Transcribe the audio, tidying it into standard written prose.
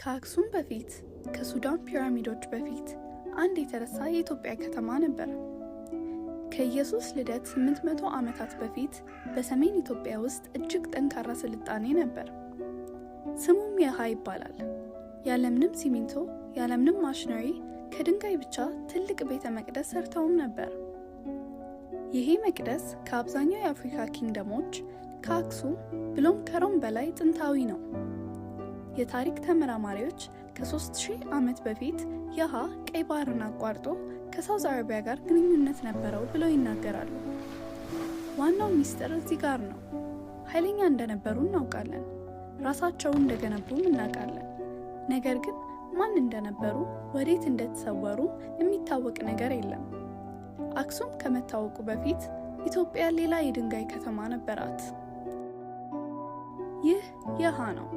ከአክሱም በፊት ከሱዳን ፒራሚዶች በፊት አንድ የተረሳ የኢትዮጵያ ከተማ ነበር። ከኢየሱስ ልደት 800 ዓመታት በፊት በሰሜን ኢትዮጵያ ውስጥ እጅግ ጠንካራ ስልጣኔ ነበር። ስሙም የሃ ይባላል። ያለምንም ሲሚንቶ ያለምንም ማሽነሪ ከድንጋይ ብቻ ትልቅ ቤተ መቅደስ ሰርተውም ነበር። ይሄ መቅደስ ከአብዛኛው የአፍሪካ ኪንግደሞች ከአክሱም ብሎም ከሮም በላይ ጥንታዊ ነው። የታሪክ ተመራማሪዎች ከ3000 ዓመት በፊት የሃ ቀይ ባህርን አቋርጦ ከሳውዝ አረቢያ ጋር ግንኙነት ነበረው ብለው ይናገራሉ። ዋናው ሚስጥር እዚህ ጋር ነው። ኃይለኛ እንደነበሩ እናውቃለን፣ ራሳቸውን እንደገነቡም እናውቃለን። ነገር ግን ማን እንደነበሩ ወዴት እንደተሰወሩ የሚታወቅ ነገር የለም። አክሱም ከመታወቁ በፊት ኢትዮጵያ ሌላ የድንጋይ ከተማ ነበራት። ይህ የሃ ነው።